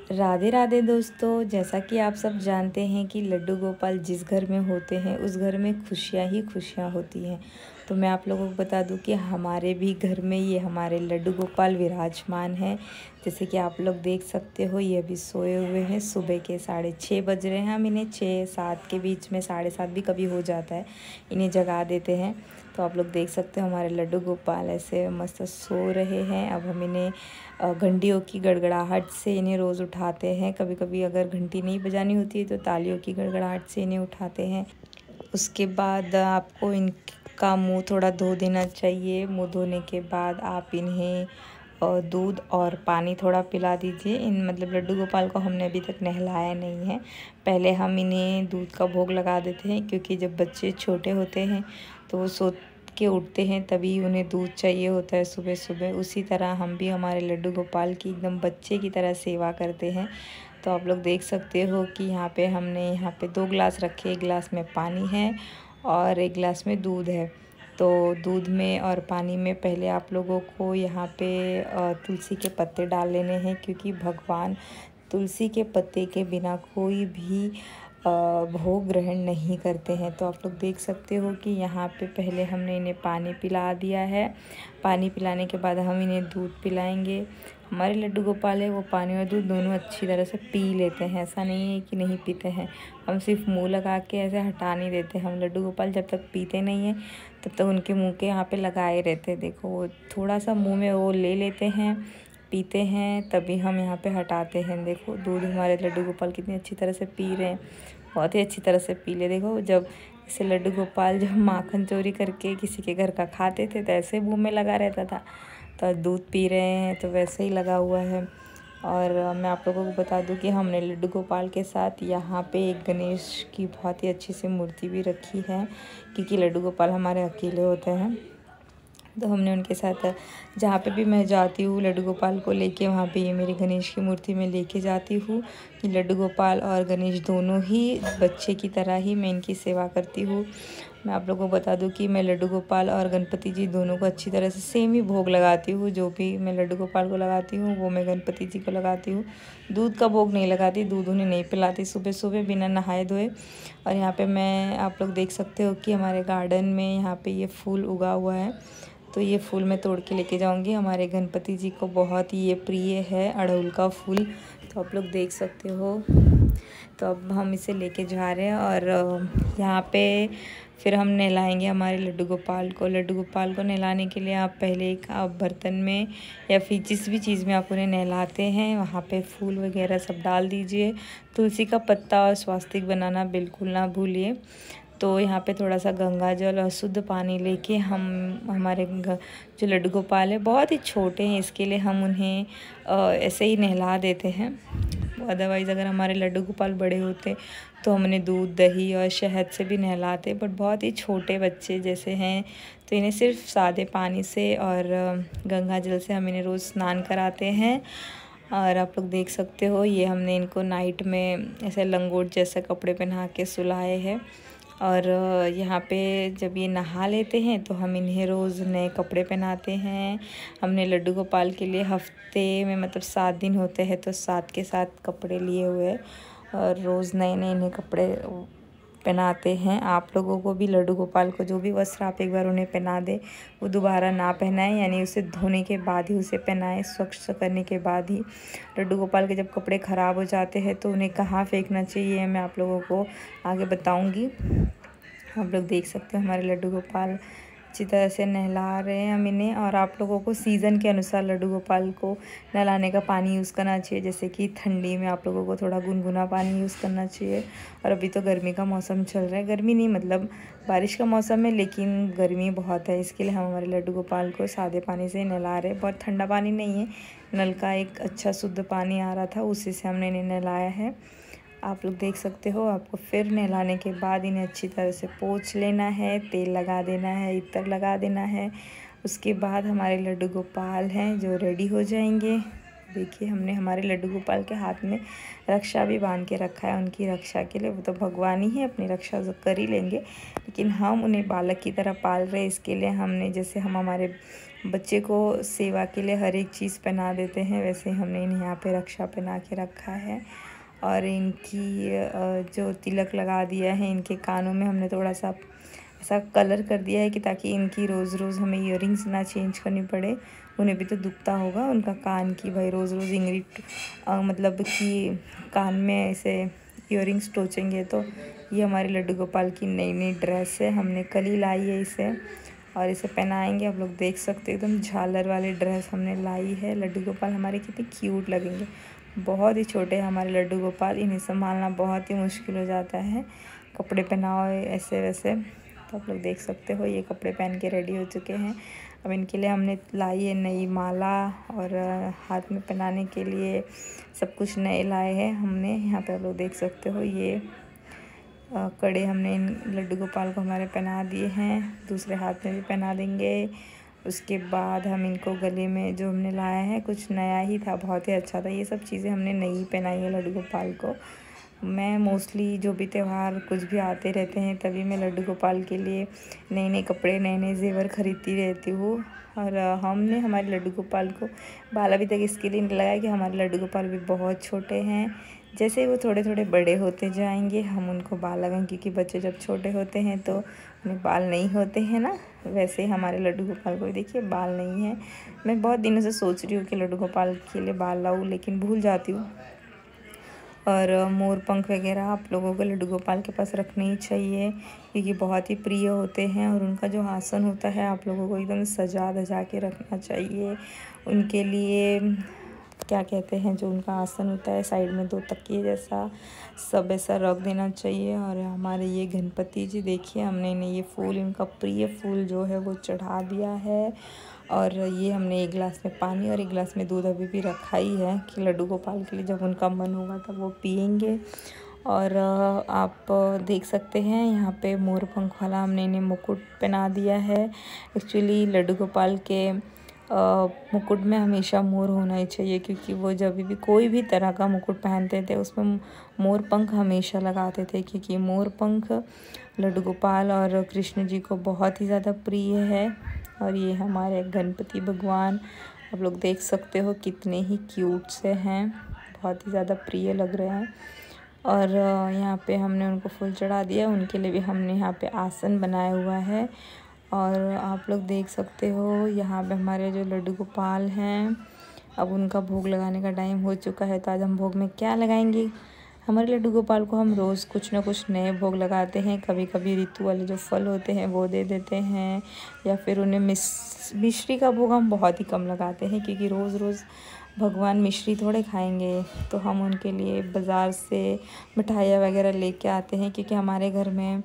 राधे राधे दोस्तों। जैसा कि आप सब जानते हैं कि लड्डू गोपाल जिस घर में होते हैं उस घर में खुशियाँ ही खुशियाँ होती हैं। तो मैं आप लोगों को बता दूं कि हमारे भी घर में ये हमारे लड्डू गोपाल विराजमान हैं। जैसे कि आप लोग देख सकते हो, ये अभी सोए हुए हैं। सुबह के 6:30 बज रहे हैं। हम इन्हें 6-7 के बीच में, 7:30 भी कभी हो जाता है, इन्हें जगा देते हैं। तो आप लोग देख सकते हो हमारे लड्डू गोपाल ऐसे मस्त सो रहे हैं। अब हम इन्हें घंटियों की गड़गड़ाहट से इन्हें रोज़ उठाते हैं। कभी कभी अगर घंटी नहीं बजानी होती है तो तालियों की गड़गड़ाहट से इन्हें उठाते हैं। उसके बाद आपको इनका मुंह थोड़ा धो देना चाहिए। मुंह धोने के बाद आप इन्हें दूध और पानी थोड़ा पिला दीजिए। इन मतलब लड्डू गोपाल को हमने अभी तक नहलाया नहीं है। पहले हम इन्हें दूध का भोग लगा देते हैं, क्योंकि जब बच्चे छोटे होते हैं तो वो सो के उठते हैं तभी उन्हें दूध चाहिए होता है सुबह सुबह। उसी तरह हम भी हमारे लड्डू गोपाल की एकदम बच्चे की तरह सेवा करते हैं। तो आप लोग देख सकते हो कि हमने यहाँ पे 2 गिलास रखे। 1 गिलास में पानी है और 1 गिलास में दूध है। तो दूध में और पानी में पहले आप लोगों को यहाँ पे तुलसी के पत्ते डाल लेने हैं, क्योंकि भगवान तुलसी के पत्ते के बिना कोई भी भोग ग्रहण नहीं करते हैं। तो आप लोग देख सकते हो कि यहाँ पे पहले हमने इन्हें पानी पिला दिया है। पानी पिलाने के बाद हम इन्हें दूध पिलाएंगे। हमारे लड्डू गोपाल है वो पानी और दूध दोनों अच्छी तरह से पी लेते हैं। ऐसा नहीं है कि नहीं पीते हैं, हम सिर्फ मुंह लगा के ऐसे हटा नहीं देते। हम लड्डू गोपाल जब तक पीते नहीं हैं तब तक उनके मुंह के यहाँ पे लगाए रहते हैं। देखो, वो थोड़ा सा मुंह में वो ले लेते हैं, पीते हैं, तभी हम यहाँ पे हटाते हैं। देखो, दूध हमारे लड्डू गोपाल कितनी अच्छी तरह से पी रहे हैं, बहुत ही अच्छी तरह से पी ले। देखो, जब जैसे लड्डू गोपाल जब माखन चोरी करके किसी के घर का खाते थे तो ऐसे मुँह में लगा रहता था, तो दूध पी रहे हैं तो वैसे ही लगा हुआ है। और मैं आप लोगों को बता दूं कि हमने लड्डू गोपाल के साथ यहाँ पे एक गणेश की बहुत ही अच्छी सी मूर्ति भी रखी है, क्योंकि लड्डू गोपाल हमारे अकेले होते हैं। तो हमने उनके साथ जहाँ पे भी मैं जाती हूँ लड्डू गोपाल को लेके, वहाँ पे ये मेरी गणेश की मूर्ति में लेके जाती हूँ। लड्डू गोपाल और गणेश दोनों ही बच्चे की तरह ही मैं इनकी सेवा करती हूँ। मैं आप लोगों को बता दूं कि मैं लड्डू गोपाल और गणपति जी दोनों को अच्छी तरह से सेम ही भोग लगाती हूँ। जो भी मैं लड्डू गोपाल को लगाती हूँ वो मैं गणपति जी को लगाती हूँ। दूध का भोग नहीं लगाती, दूध उन्हें नहीं पिलाती सुबह सुबह बिना नहाए धोए। और यहाँ पे मैं आप लोग देख सकते हो कि हमारे गार्डन में यहाँ पे ये फूल उगा हुआ है, तो ये फूल मैं तोड़ के लेके जाऊंगी। हमारे गणपति जी को बहुत ही ये प्रिय है अड़हुल का फूल, तो आप लोग देख सकते हो। तो अब हम इसे लेके जा रहे हैं और यहाँ पे फिर हम नहलाएंगे हमारे लड्डू गोपाल को। लड्डू गोपाल को नहलाने के लिए आप पहले एक बर्तन में या फिर जिस भी चीज़ में आप उन्हें नहलाते हैं वहाँ पे फूल वगैरह सब डाल दीजिए। तुलसी का पत्ता और स्वास्तिक बनाना बिल्कुल ना भूलिए। तो यहाँ पे थोड़ा सा गंगा जल और शुद्ध पानी लेके हम हमारे जो लड्डू गोपाल है बहुत ही छोटे हैं, इसके लिए हम उन्हें ऐसे ही नहला देते हैं। अदरवाइज़ अगर हमारे लड्डू गोपाल बड़े होते तो हम उन्हें दूध दही और शहद से भी नहलाते, बट बहुत ही छोटे बच्चे जैसे हैं तो इन्हें सिर्फ सादे पानी से और गंगा जल से हम इन्हें रोज़ स्नान कराते हैं। और आप लोग देख सकते हो ये हमने इनको नाइट में ऐसे लंगोट जैसा कपड़े पहना के सुलाए हैं। और यहाँ पे जब ये नहा लेते हैं तो हम इन्हें रोज़ नए कपड़े पहनाते हैं। हमने लड्डू गोपाल के लिए हफ्ते में मतलब 7 दिन होते हैं तो 7 के 7 कपड़े लिए हुए और रोज़ नए नए इन्हें कपड़े पहनाते हैं। आप लोगों को भी लड्डू गोपाल को जो भी वस्त्र आप एक बार उन्हें पहना दे वो दोबारा ना पहनाएं, यानी उसे धोने के बाद ही उसे पहनाएं, स्वच्छ करने के बाद ही। लड्डू गोपाल के जब कपड़े ख़राब हो जाते हैं तो उन्हें कहाँ फेंकना चाहिए मैं आप लोगों को आगे बताऊंगी। आप लोग देख सकते हो हमारे लड्डू गोपाल अच्छी तरह से नहला रहे हैं हम इन्हें। और आप लोगों को सीज़न के अनुसार लड्डू गोपाल को नहलाने का पानी यूज़ करना चाहिए। जैसे कि ठंडी में आप लोगों को थोड़ा गुनगुना पानी यूज़ करना चाहिए। और अभी तो गर्मी का मौसम चल रहा है, गर्मी नहीं मतलब बारिश का मौसम है लेकिन गर्मी बहुत है, इसके लिए हम हमारे लड्डू गोपाल को सादे पानी से नहला रहे हैं। बहुत ठंडा पानी नहीं है, नल का एक अच्छा शुद्ध पानी आ रहा था उसी से हमने इन्हें नहलाया है। आप लोग देख सकते हो। आपको फिर नहलाने के बाद इन्हें अच्छी तरह से पोंछ लेना है, तेल लगा देना है, इत्र लगा देना है। उसके बाद हमारे लड्डू गोपाल हैं जो रेडी हो जाएंगे। देखिए, हमने हमारे लड्डू गोपाल के हाथ में रक्षा भी बांध के रखा है उनकी रक्षा के लिए। वो तो भगवान ही है, अपनी रक्षा कर ही लेंगे, लेकिन हम उन्हें बालक की तरह पाल रहे हैं। इसके लिए हमने जैसे हम हमारे बच्चे को सेवा के लिए हर एक चीज़ पहना देते हैं, वैसे हमने इन्हें यहाँ पे रक्षा पहना के रखा है। और इनकी जो तिलक लगा दिया है, इनके कानों में हमने थोड़ा सा ऐसा कलर कर दिया है कि ताकि इनकी रोज़ रोज़ हमें ईयरिंग्स ना चेंज करनी पड़े। उन्हें भी तो दुखता होगा उनका कान की, भाई रोज़ रोज़ मतलब कि कान में ऐसे ईयरिंग्स टोचेंगे। तो ये हमारे लड्डू गोपाल की नई नई ड्रेस है, हमने कल ही लाई है इसे, और इसे पहनाएंगे। आप लोग देख सकते हैं एकदम झालर वाली ड्रेस हमने लाई है। लड्डू गोपाल हमारे कितने क्यूट लगेंगे। बहुत ही छोटे हैं हमारे लड्डू गोपाल, इन्हें संभालना बहुत ही मुश्किल हो जाता है। कपड़े पहनाओ ऐसे वैसे, तो आप लोग देख सकते हो ये कपड़े पहन के रेडी हो चुके हैं। अब इनके लिए हमने लाई है नई माला, और हाथ में पहनाने के लिए सब कुछ नए लाए हैं हमने। यहाँ पे आप लोग देख सकते हो ये कड़े हमने इन लड्डू गोपाल को हमारे पहना दिए हैं, दूसरे हाथ में भी पहना देंगे। उसके बाद हम इनको गले में जो हमने लाया है कुछ नया ही था, बहुत ही अच्छा था। ये सब चीज़ें हमने नई पहनाई है लड्डू गोपाल को। मैं मोस्टली जो भी त्यौहार कुछ भी आते रहते हैं तभी मैं लड्डू गोपाल के लिए नए नए कपड़े, नए नए जेवर खरीदती रहती हूँ। और हमने हमारे लड्डू गोपाल को बाल अभी तक इसके लिए नहीं लगाया कि हमारे लड्डू गोपाल भी बहुत छोटे हैं। जैसे वो थोड़े थोड़े बड़े होते जाएंगे हम उनको बाल लगाएंगे, क्योंकि बच्चे जब छोटे होते हैं तो उन्हें बाल नहीं होते हैं ना, वैसे ही हमारे लड्डू गोपाल को देखिए बाल नहीं है। मैं बहुत दिनों से सोच रही हूँ कि लड्डू गोपाल के लिए बाल लाऊं, लेकिन भूल जाती हूँ। और मोर पंख वगैरह आप लोगों को लड्डू गोपाल के पास रखने ही चाहिए, क्योंकि बहुत ही प्रिय होते हैं। और उनका जो आसन होता है आप लोगों को एकदम सजा धजा के रखना चाहिए। उनके लिए क्या कहते हैं, जो उनका आसन होता है साइड में 2 तकिए जैसा सब ऐसा रख देना चाहिए। और हमारे ये गणपति जी देखिए, हमने इन्हें ये फूल, इनका प्रिय फूल जो है वो चढ़ा दिया है। और ये हमने 1 गिलास में पानी और 1 गिलास में दूध अभी भी रखा ही है कि लड्डू गोपाल के लिए जब उनका मन होगा तब वो पियेंगे। और आप देख सकते हैं यहाँ पे मोर पंख वाला हमने इन्हें मुकुट पहना दिया है। एक्चुअली लड्डू गोपाल के मुकुट में हमेशा मोर होना ही चाहिए, क्योंकि वो जब भी कोई भी तरह का मुकुट पहनते थे उसमें मोर पंख हमेशा लगाते थे, क्योंकि मोर पंख लड्डू गोपाल और कृष्ण जी को बहुत ही ज़्यादा प्रिय है। और ये हमारे गणपति भगवान आप लोग देख सकते हो कितने ही क्यूट से हैं, बहुत ही ज़्यादा प्रिय लग रहे हैं। और यहाँ पे हमने उनको फूल चढ़ा दिया, उनके लिए भी हमने यहाँ पे आसन बनाया हुआ है। और आप लोग देख सकते हो यहाँ पे हमारे जो लड्डू गोपाल हैं, अब उनका भोग लगाने का टाइम हो चुका है। तो आज हम भोग में क्या लगाएंगे, हमारे लड्डू गोपाल को हम रोज़ कुछ ना कुछ नए भोग लगाते हैं। कभी कभी ऋतु वाले जो फल होते हैं वो दे देते हैं, या फिर उन्हें मिश्री का भोग हम बहुत ही कम लगाते हैं, क्योंकि रोज़ रोज़ भगवान मिश्री थोड़े खाएंगे। तो हम उनके लिए बाज़ार से मिठाइयाँ वगैरह लेके आते हैं, क्योंकि हमारे घर में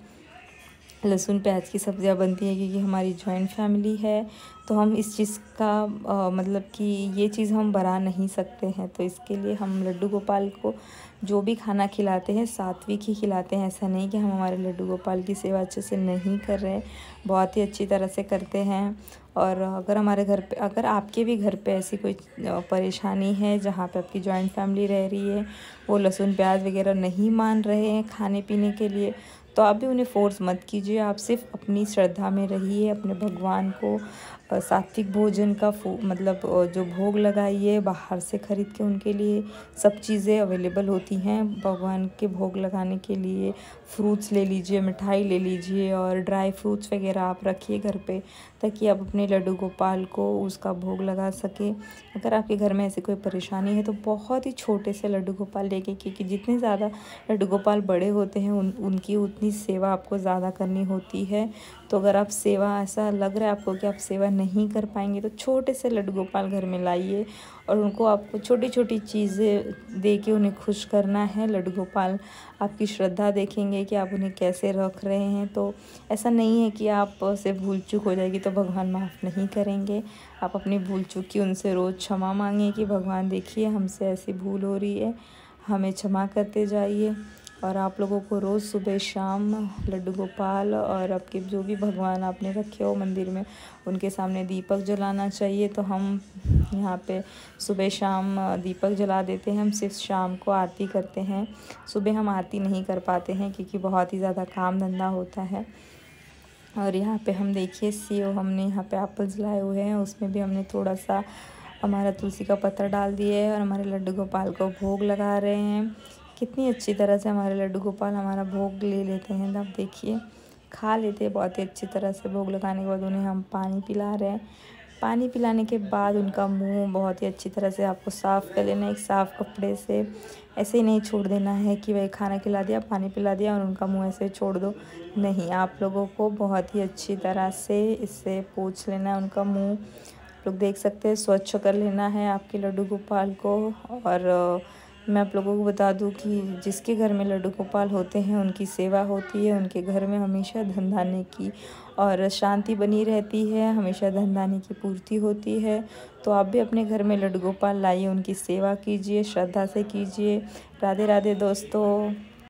लहसुन प्याज की सब्ज़ियाँ बनती है, क्योंकि हमारी जॉइंट फैमिली है। तो हम इस चीज़ का मतलब कि ये चीज़ हम बना नहीं सकते हैं। तो इसके लिए हम लड्डू गोपाल को जो भी खाना खिलाते हैं सात्विक ही खिलाते हैं। ऐसा नहीं कि हम हमारे लड्डू गोपाल की सेवा अच्छे से नहीं कर रहे हैं, बहुत ही अच्छी तरह से करते हैं। और अगर हमारे घर पे, अगर आपके भी घर पे ऐसी कोई परेशानी है जहाँ पे आपकी जॉइंट फैमिली रह रही है, वो लहसुन प्याज वगैरह नहीं मान रहे हैं खाने पीने के लिए, तो आप भी उन्हें फ़ोर्स मत कीजिए। आप सिर्फ अपनी श्रद्धा में रहिए, अपने भगवान को सात्विक भोजन का मतलब जो भोग लगाइए। बाहर से ख़रीद के उनके लिए सब चीज़ें अवेलेबल होती हैं भगवान के भोग लगाने के लिए। फ्रूट्स ले लीजिए, मिठाई ले लीजिए, और ड्राई फ्रूट्स वगैरह आप रखिए घर पे, ताकि आप अपने लड्डू गोपाल को उसका भोग लगा सके। अगर आपके घर में ऐसी कोई परेशानी है तो बहुत ही छोटे से लड्डू गोपाल लेके, क्योंकि जितने ज़्यादा लड्डू गोपाल बड़े होते हैं उनकी उतनी सेवा आपको ज़्यादा करनी होती है। तो अगर आप सेवा, ऐसा लग रहा है आपको कि आप सेवा नहीं कर पाएंगे, तो छोटे से लड्डू गोपाल घर में लाइए, और उनको आपको छोटी छोटी चीज़ें दे के उन्हें खुश करना है। लड्डू गोपाल आपकी श्रद्धा देखेंगे कि आप उन्हें कैसे रख रहे हैं। तो ऐसा नहीं है कि आप से भूल चूक हो जाएगी तो भगवान माफ़ नहीं करेंगे। आप अपनी भूल चूक की उनसे रोज़ क्षमा मांगें कि भगवान देखिए हमसे ऐसी भूल हो रही है, हमें क्षमा करते जाइए। और आप लोगों को रोज़ सुबह शाम लड्डू गोपाल और आपके जो भी भगवान आपने रखे हो मंदिर में, उनके सामने दीपक जलाना चाहिए। तो हम यहाँ पे सुबह शाम दीपक जला देते हैं। हम सिर्फ शाम को आरती करते हैं, सुबह हम आरती नहीं कर पाते हैं क्योंकि बहुत ही ज़्यादा काम धंधा होता है। और यहाँ पे हम देखिए सेव, हमने यहाँ पे एप्पल्स लाए हुए हैं, उसमें भी हमने थोड़ा सा हमारा तुलसी का पत्ता डाल दिया है और हमारे लड्डू गोपाल को भोग लगा रहे हैं। कितनी अच्छी तरह से हमारे लड्डू गोपाल हमारा भोग ले लेते हैं। अब देखिए खा लेते हैं बहुत ही अच्छी तरह से। भोग लगाने के बाद उन्हें हम पानी पिला रहे हैं। पानी पिलाने के बाद उनका मुंह बहुत ही अच्छी तरह से आपको साफ़ कर लेना है एक साफ़ कपड़े से। ऐसे ही नहीं छोड़ देना है कि भाई खाना खिला दिया, पानी पिला दिया और उनका मुंह ऐसे छोड़ दो। नहीं, आप लोगों को बहुत ही अच्छी तरह से इससे पोंछ लेना है उनका मुंह। लोग देख सकते हैं, स्वच्छ कर लेना है आपके लड्डू गोपाल को। और मैं आप लोगों को बता दूं कि जिसके घर में लड्डू गोपाल होते हैं उनकी सेवा होती है, उनके घर में हमेशा धन धान्य की और शांति बनी रहती है, हमेशा धन धान्य की पूर्ति होती है। तो आप भी अपने घर में लड्डू गोपाल लाइए, उनकी सेवा कीजिए, श्रद्धा से कीजिए। राधे राधे दोस्तों।